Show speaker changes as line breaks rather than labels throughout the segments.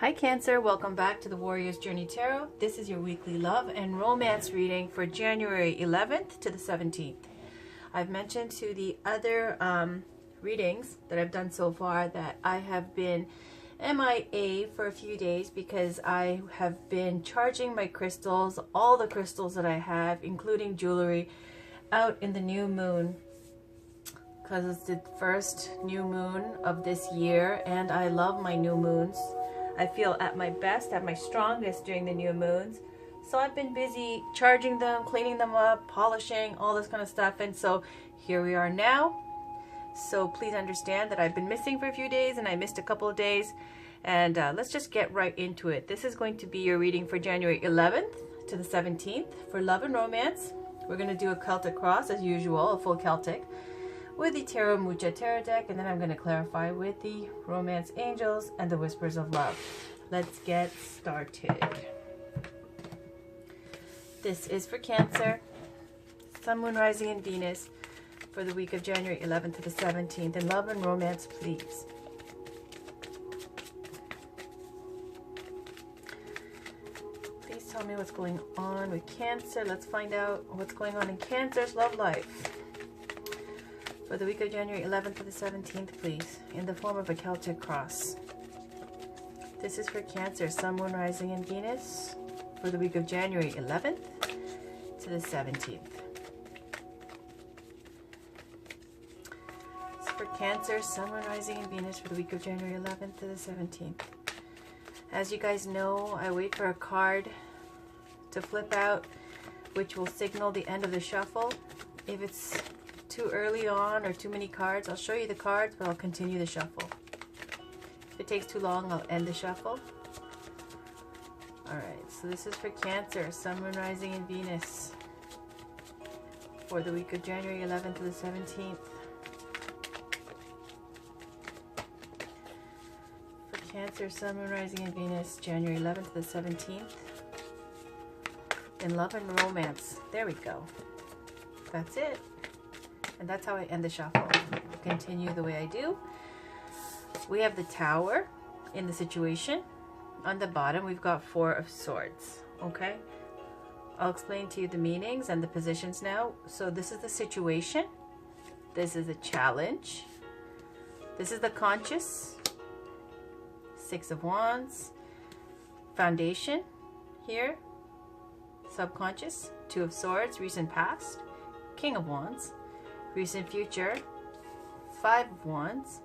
Hi Cancer, welcome back to the Warrior's Journey Tarot. This is your weekly love and romance reading for January 11th to the 17th. I've mentioned to the other readings that I've done so far that I have been MIA for a few days because I have been charging my crystals, all the crystals that I have, including jewelry, out in the new moon. Because it's the first new moon of this year and I love my new moons. I feel at my best, at my strongest during the new moons. So I've been busy charging them, cleaning them up, polishing, all this kind of stuff. And so here we are now. So please understand that I've been missing for a few days and I missed a couple of days. And let's just get right into it. This is going to be your reading for January 11th to the 17th for love and romance. We're going to do a Celtic Cross as usual, a full Celtic, with the Tarot Mucha Tarot deck, and then I'm going to clarify with the Romance Angels and the Whispers of Love. Let's get started. This is for Cancer, Sun, Moon, Rising, and Venus for the week of January 11th to the 17th. And love and romance, please. Please tell me what's going on with Cancer. Let's find out what's going on in Cancer's love life for the week of January 11th to the 17th, please, in the form of a Celtic Cross. This is for Cancer, Sun, Moon, Rising, and Venus for the week of January 11th to the 17th. It's for Cancer, Sun, Moon, Rising, and Venus for the week of January 11th to the 17th. As you guys know, I wait for a card to flip out, which will signal the end of the shuffle. If it's too early on or too many cards, I'll show you the cards, but I'll continue the shuffle. If it takes too long, I'll end the shuffle. Alright, so this is for Cancer, Sun, Moon, Rising, and Venus for the week of January 11th to the 17th. For Cancer, Sun, Moon, Rising, and Venus, January 11th to the 17th. In love and romance. There we go. That's it. And that's how I end the shuffle. Continue the way I do. We have the Tower in the situation. On the bottom, we've got Four of Swords. Okay? I'll explain to you the meanings and the positions now. So this is the situation. This is a challenge. This is the conscious. Six of Wands. Foundation here. Subconscious. Two of Swords, recent past. King of Wands. Recent future, Five of Wands.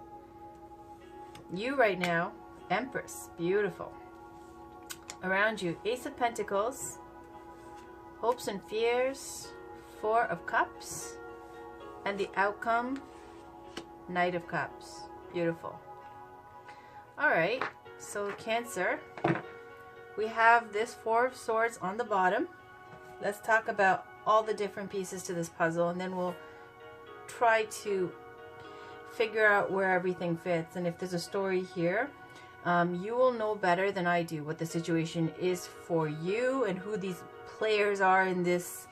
You right now, Empress, beautiful. Around you, Ace of Pentacles, hopes and fears, Four of Cups, and the outcome, Knight of Cups, beautiful. All right, so Cancer, we have this Four of Swords on the bottom. Let's talk about all the different pieces to this puzzle, and then we'll try to figure out where everything fits. And if there's a story here, you will know better than I do what the situation is for you and who these players are in this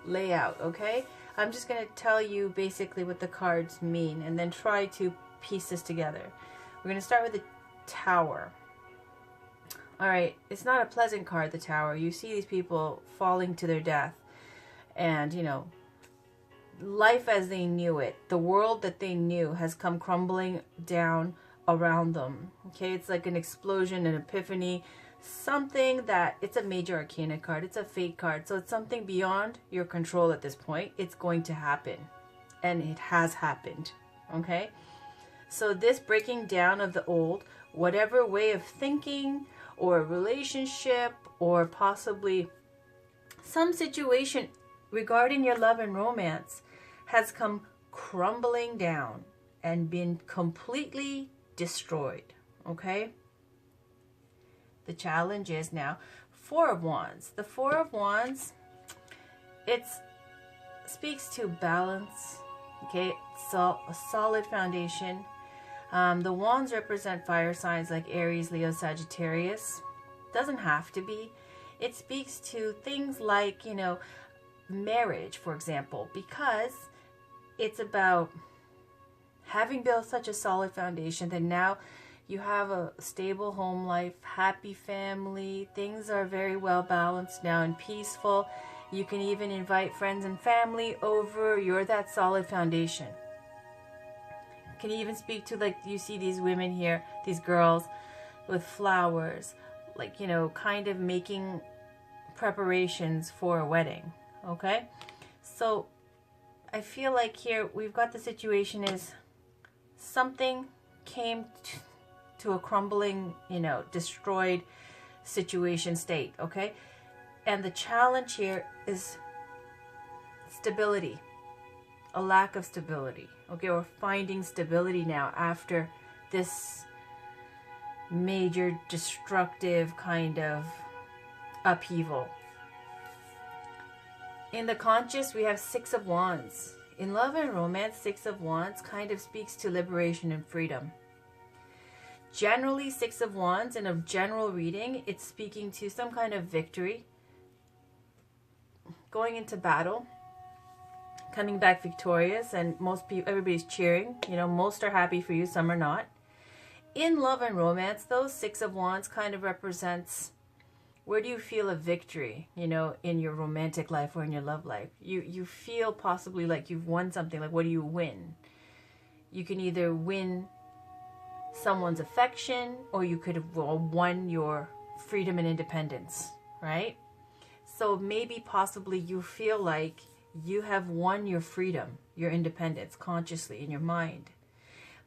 layout. Okay, I'm just going to tell you basically what the cards mean and then try to piece this together. We're going to start with the Tower. All right, it's not a pleasant card, the Tower. You see these people falling to their death, and you know, life as they knew it, the world that they knew has come crumbling down around them. Okay, it's like an explosion, an epiphany, something that, it's a major arcana card, it's a fate card, so it's something beyond your control at this point. It's going to happen, and it has happened. Okay, so this breaking down of the old, whatever way of thinking or relationship or possibly some situation regarding your love and romance has come crumbling down and been completely destroyed. Okay, the challenge is now Four of Wands. The Four of Wands, it speaks to balance. Okay, so a solid foundation. The wands represent fire signs like Aries, Leo, Sagittarius. Doesn't have to be. It speaks to things like, you know, marriage, for example, because it's about having built such a solid foundation that now You have a stable home life, happy family. Things are very well balanced now and peaceful. You can even invite friends and family over. You're that solid foundation. Can you even speak to, like, you see these women here, these girls with flowers, like, you know, kind of making preparations for a wedding. Okay? So I feel like here we've got the situation is something came to a crumbling, you know, destroyed situation state, okay? And the challenge here is stability, a lack of stability, okay? We're finding stability now after this major destructive kind of upheaval. In the conscious, we have Six of Wands. In love and romance, Six of Wands kind of speaks to liberation and freedom. Generally, Six of Wands, in a general reading, it's speaking to some kind of victory, going into battle, coming back victorious, and most people, everybody's cheering. You know, most are happy for you, some are not. In love and romance, those Six of Wands kind of represents, where do you feel a victory, you know, in your romantic life or in your love life? You feel possibly like you've won something. Like, what do you win? You can either win someone's affection, or you could have won your freedom and independence, right? So maybe possibly you feel like you have won your freedom, your independence, consciously in your mind.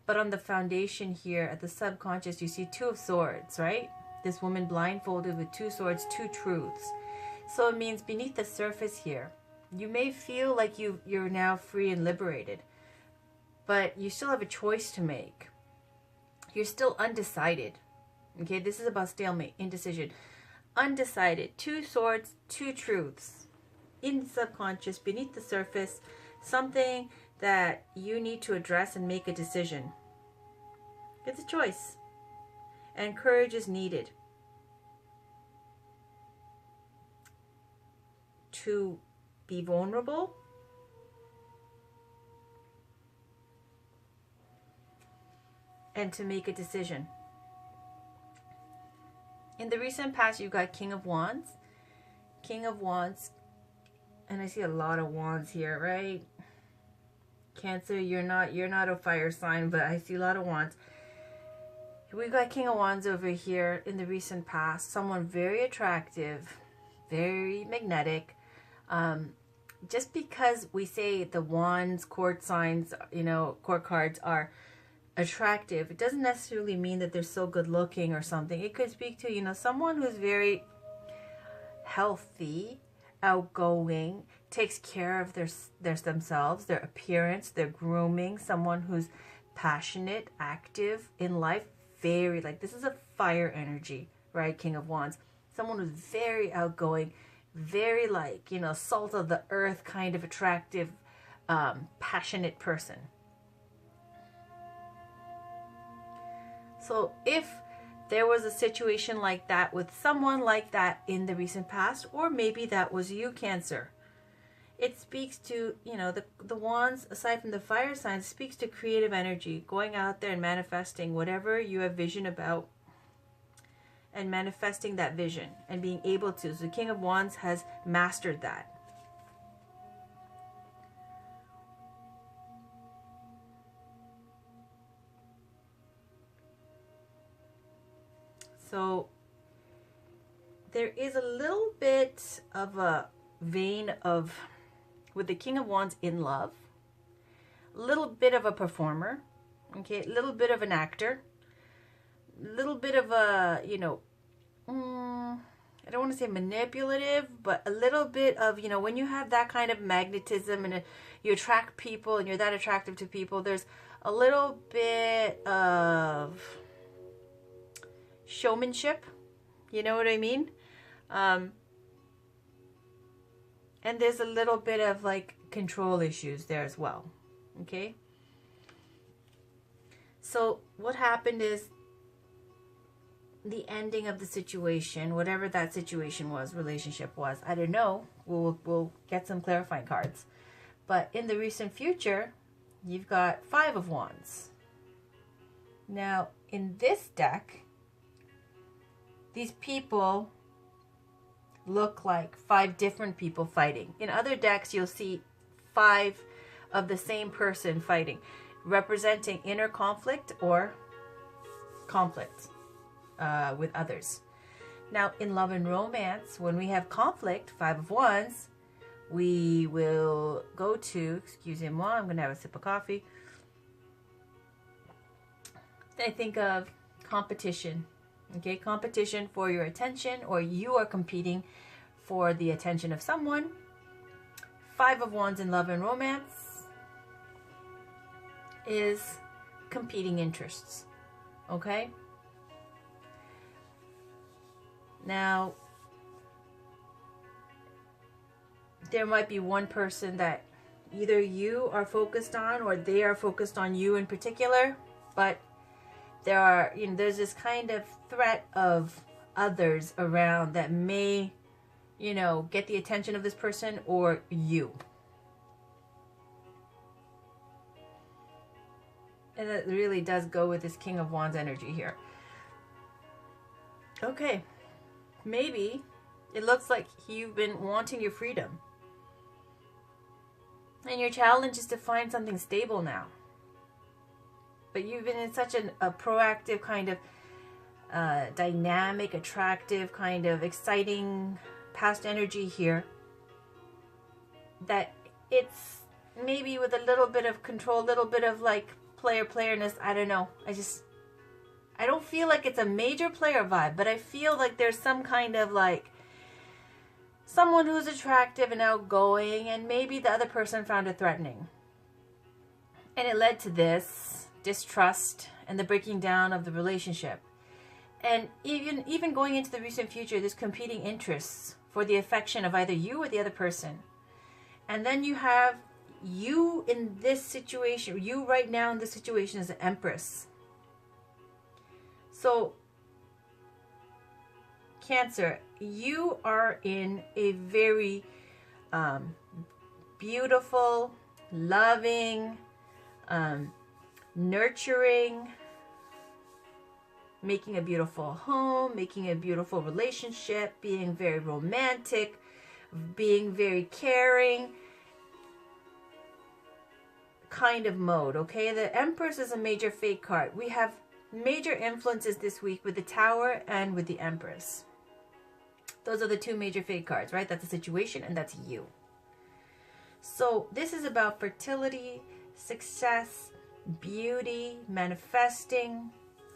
But on the foundation here at the subconscious, you see Two of Swords, right? This woman blindfolded with two swords, two truths. So it means beneath the surface here, you may feel like you're now free and liberated, but you still have a choice to make. You're still undecided. Okay, this is about stalemate, indecision. Undecided. Two swords, two truths. In the subconscious, beneath the surface, something that you need to address and make a decision. It's a choice. And courage is needed to be vulnerable, and to make a decision. In the recent past, you've got King of Wands. King of Wands, and I see a lot of wands here, right? Cancer, you're not a fire sign, but I see a lot of wands. We got King of Wands over here in the recent past. Someone very attractive, very magnetic. Just because we say the wands, court signs, you know, court cards are attractive, it doesn't necessarily mean that they're so good looking or something. It could speak to, you know, someone who's very healthy, outgoing, takes care of themselves, their appearance, their grooming, someone who's passionate, active in life, very, like, this is a fire energy, right? King of Wands. Someone who's very outgoing, very, like, you know, salt of the earth kind of attractive, passionate person. So if there was a situation like that with someone like that in the recent past, or maybe that was you, Cancer, it speaks to, you know, the wands, aside from the fire signs, speaks to creative energy, going out there and manifesting whatever you have vision about, and manifesting that vision and being able to. So the King of Wands has mastered that. So there is a little bit of a vein of, with the King of Wands, in love, a little bit of a performer, okay, a little bit of an actor, a little bit of a, you know, I don't want to say manipulative, but a little bit of, you know, when you have that kind of magnetism and you attract people and you're that attractive to people, there's a little bit of showmanship, you know what I mean? And there's a little bit of, like, control issues there as well, okay? So what happened is the ending of the situation, whatever that situation was, relationship was, I don't know, we'll get some clarifying cards. But in the recent future, you've got Five of Wands. Now, in this deck, these people look like 5 different people fighting. In other decks, you'll see 5 of the same person fighting, representing inner conflict or conflict with others. Now, in love and romance, when we have conflict, 5 of Wands, we will go to, excusez-moi, I'm going to have a sip of coffee. I think of competition. Okay, competition for your attention, or you are competing for the attention of someone. 5 of Wands in love and romance is competing interests. Okay? Now, there might be one person that either you are focused on or they are focused on you in particular, but there are, there's this kind of threat of others around that may, get the attention of this person or you. And it really does go with this King of Wands energy here. Okay. Maybe it looks like you've been wanting your freedom. And your challenge is to find something stable now. But you've been in such a proactive kind of dynamic, attractive, kind of exciting past energy here, that it's maybe with a little bit of control, a little bit of like playerness. I don't know. I don't feel like it's a major player vibe, but I feel like there's some kind of like someone who's attractive and outgoing, and maybe the other person found it threatening. And it led to this distrust and the breaking down of the relationship. And even going into the recent future, there's competing interests for the affection of either you or the other person. And then you have you in this situation, you right now in this situation as an Empress. So, Cancer, you are in a very beautiful, loving, nurturing, making a beautiful home, making a beautiful relationship, being very romantic, being very caring kind of mode, okay? The Empress is a major fate card. We have major influences this week with the Tower and with the Empress. Those are the 2 major fate cards, right? That's a situation and that's you. So this is about fertility, success, beauty, manifesting,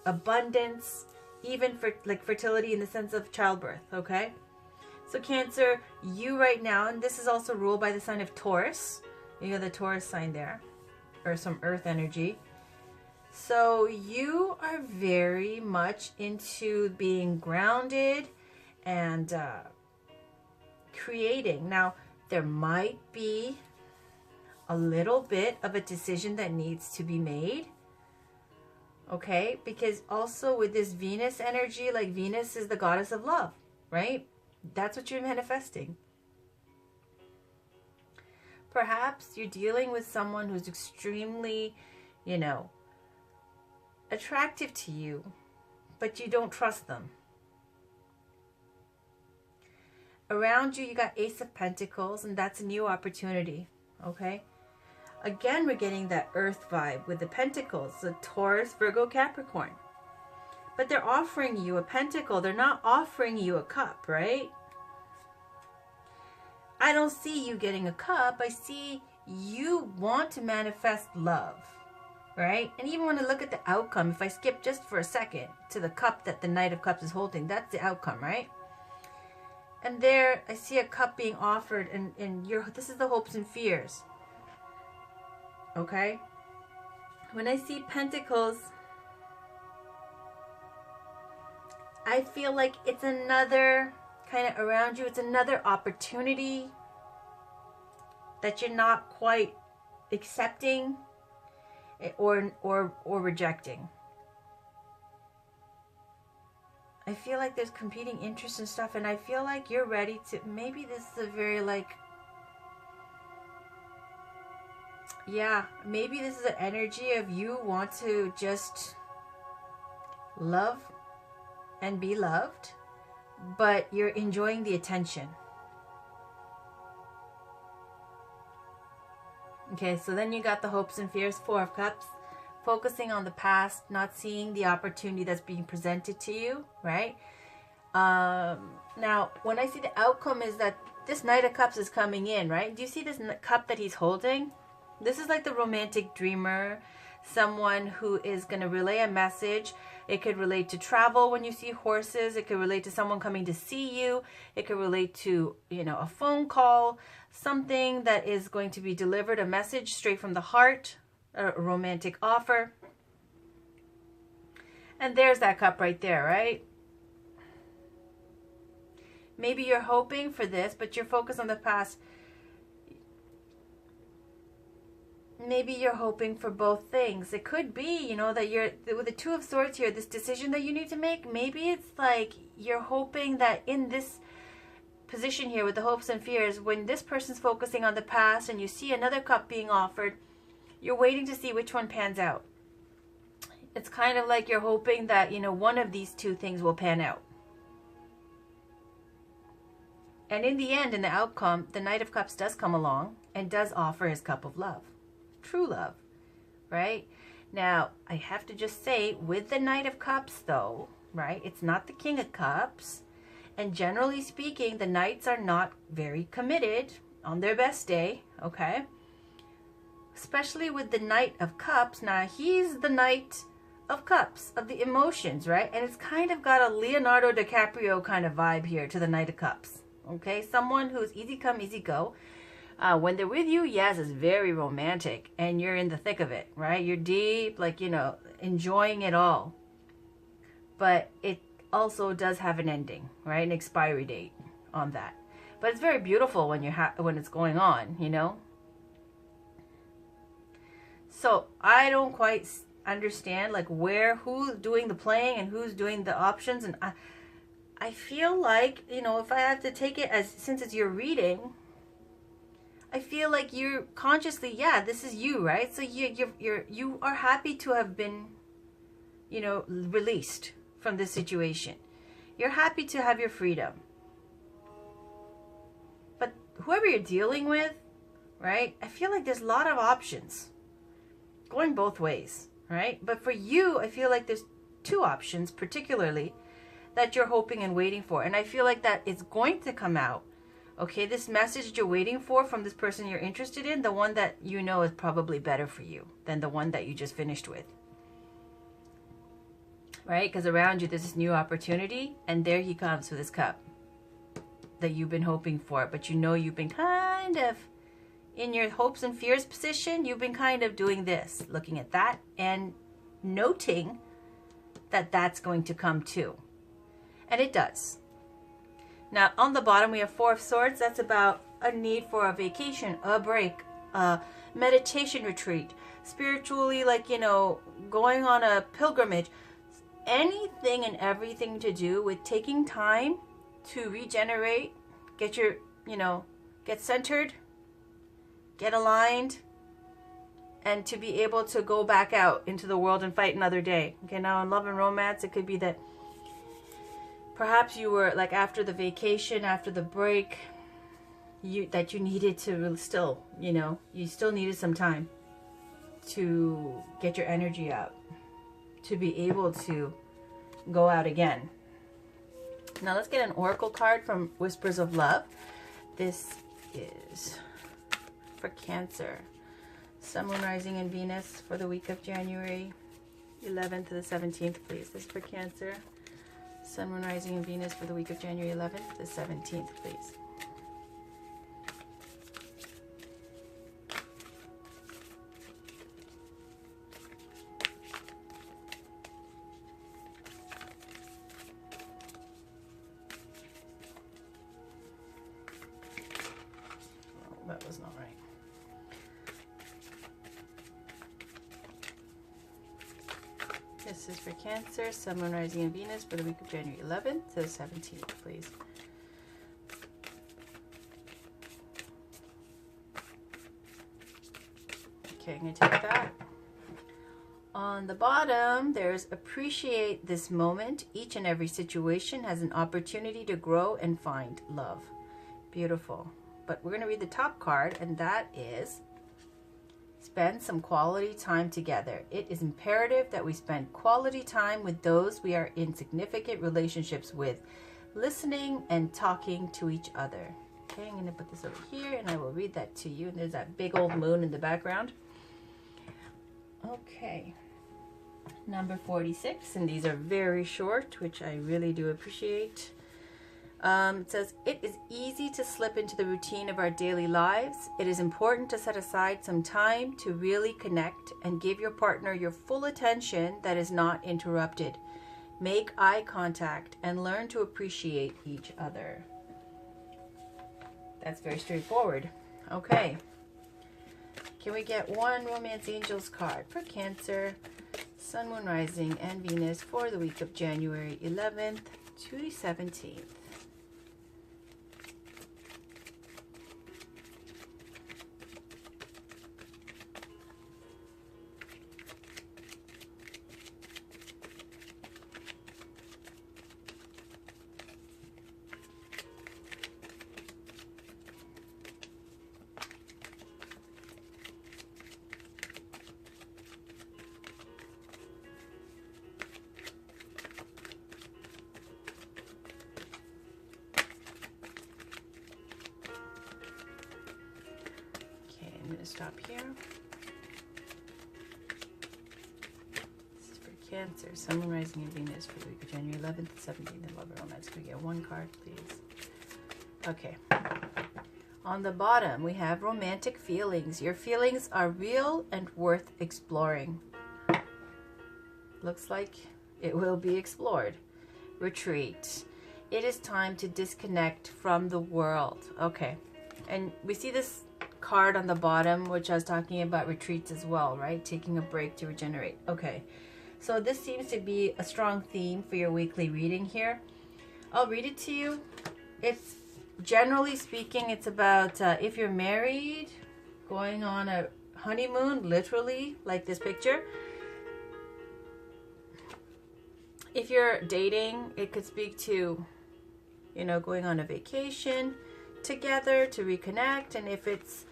abundance, even for like fertility in the sense of childbirth, okay? So Cancer, you right now, and this is also ruled by the sign of Taurus. You have the Taurus sign there, or some earth energy. So you are very much into being grounded and creating. Now, there might be a little bit of a decision that needs to be made. Okay, because also with this Venus energy, like Venus is the goddess of love, right? That's what you're manifesting. Perhaps you're dealing with someone who's extremely, attractive to you, but you don't trust them. Around you, you got Ace of Pentacles, and that's a new opportunity, okay? Again, we're getting that earth vibe with the Pentacles, the Taurus, Virgo, Capricorn. But they're offering you a pentacle. They're not offering you a cup, right? I don't see you getting a cup. I see you want to manifest love, right? And even when I look at the outcome, if I skip just for a second to the cup that the Knight of Cups is holding, that's the outcome, right? And there, I see a cup being offered, and this is the hopes and fears. Okay? When I see Pentacles, I feel like it's another kind of around you. It's another opportunity that you're not quite accepting or rejecting. I feel like there's competing interests and stuff, and I feel like you're ready to, maybe this is a very maybe this is an energy of you want to just love and be loved, but you're enjoying the attention. Okay, so then you got the hopes and fears, Four of Cups, focusing on the past, not seeing the opportunity that's being presented to you, right? Now, when I see the outcome is that this Knight of Cups is coming in, right? Do you see this cup that he's holding? This is like the romantic dreamer, someone who is going to relay a message. It could relate to travel when you see horses. It could relate to someone coming to see you. It could relate to, you know, a phone call, something that is going to be delivered, a message straight from the heart, a romantic offer. And there's that cup right there, right? Maybe you're hoping for this, but you're focused on the past. Maybe you're hoping for both things. It could be, you know, that you're, with the Two of Swords here, this decision that you need to make, maybe it's like you're hoping that in this position here with the hopes and fears, when this person's focusing on the past and you see another cup being offered, you're waiting to see which one pans out. It's kind of like you're hoping that, you know, one of these two things will pan out. And in the end, in the outcome, the Knight of Cups does come along and does offer his cup of love. True love, right? Now, I have to just say, with the Knight of Cups, though, right, it's not the King of Cups. And generally speaking, the Knights are not very committed on their best day, okay? Especially with the Knight of Cups. Now, he's the Knight of Cups, of the emotions, right? And it's kind of got a Leonardo DiCaprio kind of vibe here to the Knight of Cups. Okay, someone who's easy come, easy go. When they're with you, yes, it's very romantic, and you're in the thick of it, right? You're deep, like, you know, enjoying it all. But it also does have an ending, right? An expiry date on that. But it's very beautiful when when it's going on, you know. So I don't quite understand, like, who's doing the playing and who's doing the options, and I feel like, you know, if I have to take it as, since it's your reading, I feel like you're consciously, yeah, this is you, right? So you are happy to have been, you know, released from this situation. You're happy to have your freedom. But whoever you're dealing with, right? I feel like there's a lot of options going both ways, right? But for you, I feel like there's two options particularly that you're hoping and waiting for. And I feel like that it's going to come out. Okay, this message that you're waiting for from this person you're interested in, the one that you know is probably better for you than the one that you just finished with. Right? Because around you there's this new opportunity, and there he comes with his cup that you've been hoping for. But you know you've been kind of in your hopes and fears position. You've been kind of doing this, looking at that and noting that that's going to come too. And it does. Now, on the bottom, we have Four of Swords. That's about a need for a vacation, a break, a meditation retreat, spiritually, like, you know, going on a pilgrimage. Anything and everything to do with taking time to regenerate, get your, you know, get centered, get aligned, and to be able to go back out into the world and fight another day. Okay, now in love and romance, it could be that perhaps you were like after the vacation, after the break, that you needed to still, you know, you still needed some time to get your energy up, to be able to go out again. Now let's get an oracle card from Whispers of Love. This is for Cancer. Sun, Moon, Rising, and Venus for the week of January 11th to the 17th, please. This is for Cancer. Sun, Moon, Rising, and Venus for the week of January 11th to the 17th, please. Oh, that was not right. This is for Cancer, Sun, Moon, Rising, and Venus for the week of January 11th to the 17th, please. Okay, I'm going to take that. On the bottom, there's appreciate this moment. Each and every situation has an opportunity to grow and find love. Beautiful. But we're going to read the top card, and that is spend some quality time together. It is imperative that we spend quality time with those we are in significant relationships with, listening and talking to each other. Okay, I'm going to put this over here, and I will read that to you. And there's that big old moon in the background. Okay, number 46, and these are very short, which I really do appreciate. It says, it is easy to slip into the routine of our daily lives. It is important to set aside some time to really connect and give your partner your full attention that is not interrupted. Make eye contact and learn to appreciate each other. That's very straightforward. Okay. Can we get one Romance Angels card for Cancer, Sun, Moon, Rising, and Venus for the week of January 11th to the 17th? I'm going to stop here. This is for Cancer, Sun, Moon, Rising, and Venus for the week of January 11th to 17th in Love and Romance. Can we get one card, please? Okay. On the bottom, we have romantic feelings. Your feelings are real and worth exploring. Looks like it will be explored. Retreat. It is time to disconnect from the world. Okay. And we see this card on the bottom, which I was talking about retreats as well, right? Taking a break to regenerate. Okay, so this seems to be a strong theme for your weekly reading here. I'll read it to you. It's generally speaking, it's about if you're married, going on a honeymoon, literally, like this picture. If you're dating, it could speak to, you know, going on a vacation together to reconnect. And if it's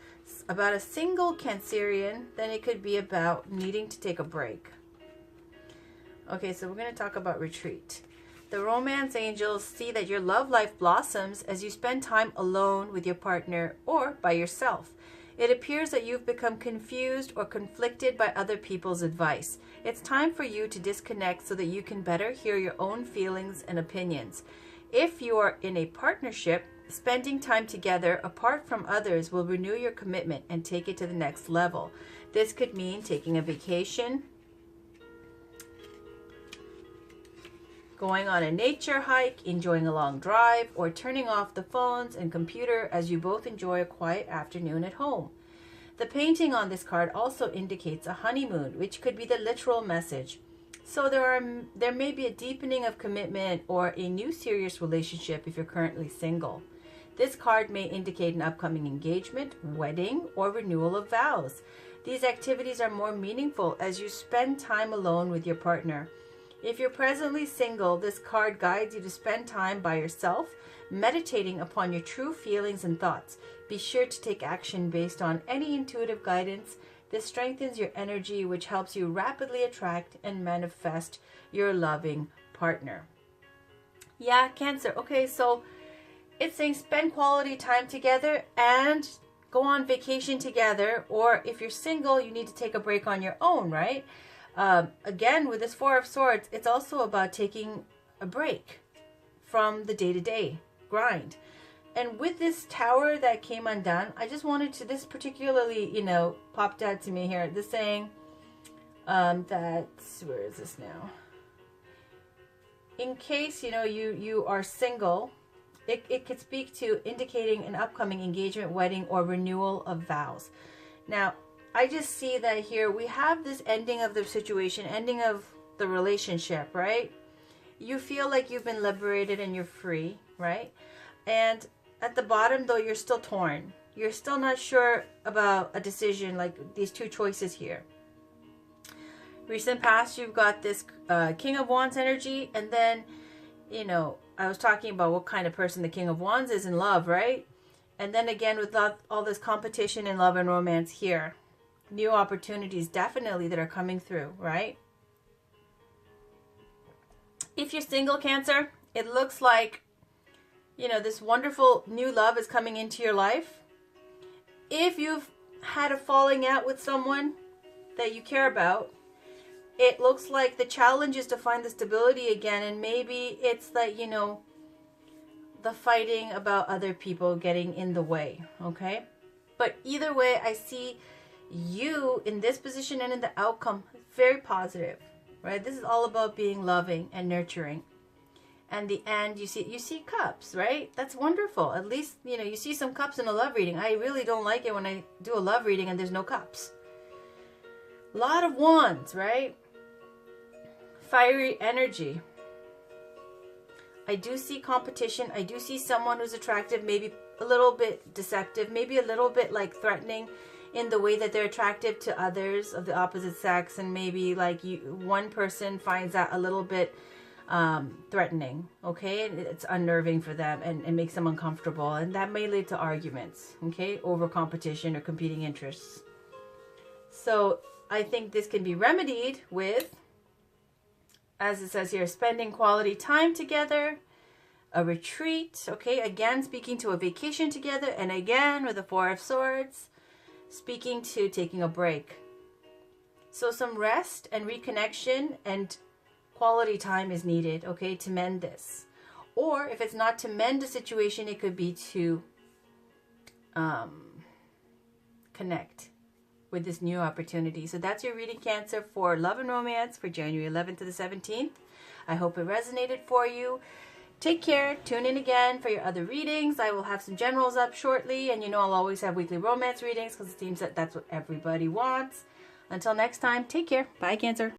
about a single Cancerian, then it could be about needing to take a break. Okay, so we're going to talk about retreat. The Romance Angels see that your love life blossoms as you spend time alone with your partner or by yourself. It appears that you've become confused or conflicted by other people's advice. It's time for you to disconnect so that you can better hear your own feelings and opinions. If you are in a partnership, spending time together apart from others will renew your commitment and take it to the next level. This could mean taking a vacation, going on a nature hike, enjoying a long drive, or turning off the phones and computer as you both enjoy a quiet afternoon at home. The painting on this card also indicates a honeymoon, which could be the literal message. So there may be a deepening of commitment or a new serious relationship if you're currently single. This card may indicate an upcoming engagement, wedding, or renewal of vows. These activities are more meaningful as you spend time alone with your partner. If you're presently single, this card guides you to spend time by yourself, meditating upon your true feelings and thoughts. Be sure to take action based on any intuitive guidance. This strengthens your energy, which helps you rapidly attract and manifest your loving partner. Yeah, Cancer. Okay, so it's saying spend quality time together and go on vacation together. Or if you're single, you need to take a break on your own, right? Again, with this Four of Swords, it's also about taking a break from the day-to-day grind. And with this Tower that came undone, I just wanted to, this particularly, you know, popped out to me here. This saying, that's, where is this now? In case, you know, you are single, it could speak to indicating an upcoming engagement, wedding, or renewal of vows. Now, I just see that here we have this ending of the situation, ending of the relationship, right? You feel like you've been liberated and you're free, right? And at the bottom, though, you're still torn. You're still not sure about a decision, like these two choices here. Recent past, you've got this King of Wands energy. And then, you know, I was talking about what kind of person the King of Wands is in love, right? And then again, with all this competition in love and romance here. New opportunities definitely that are coming through, right? If you're single, Cancer, it looks like, you know, this wonderful new love is coming into your life. If you've had a falling out with someone that you care about, it looks like the challenge is to find the stability again. And maybe it's that, you know, the fighting about other people getting in the way, okay? But either way, I see you in this position and in the outcome very positive, right? This is all about being loving and nurturing. And the end, you see cups, right? That's wonderful. At least, you know, you see some cups in a love reading. I really don't like it when I do a love reading and there's no cups. A lot of wands, right? Fiery energy. I do see competition. I do see someone who's attractive, maybe a little bit deceptive, maybe a little bit like threatening in the way that they're attractive to others of the opposite sex. And maybe like one person finds that a little bit threatening, okay? It's unnerving for them and makes them uncomfortable. And that may lead to arguments, okay? Over competition or competing interests. So I think this can be remedied with, as it says here, spending quality time together, a retreat, okay? Again, speaking to a vacation together. And again, with the Four of Swords, speaking to taking a break. So some rest and reconnection and quality time is needed, okay, to mend this. Or if it's not to mend a situation, it could be to connect with this new opportunity. So that's your reading, Cancer, for love and romance for January 11th to the 17th. I hope it resonated for you. Take care. Tune in again for your other readings. I will have some generals up shortly. And you know I'll always have weekly romance readings because it seems that that's what everybody wants. Until next time, take care. Bye, Cancer.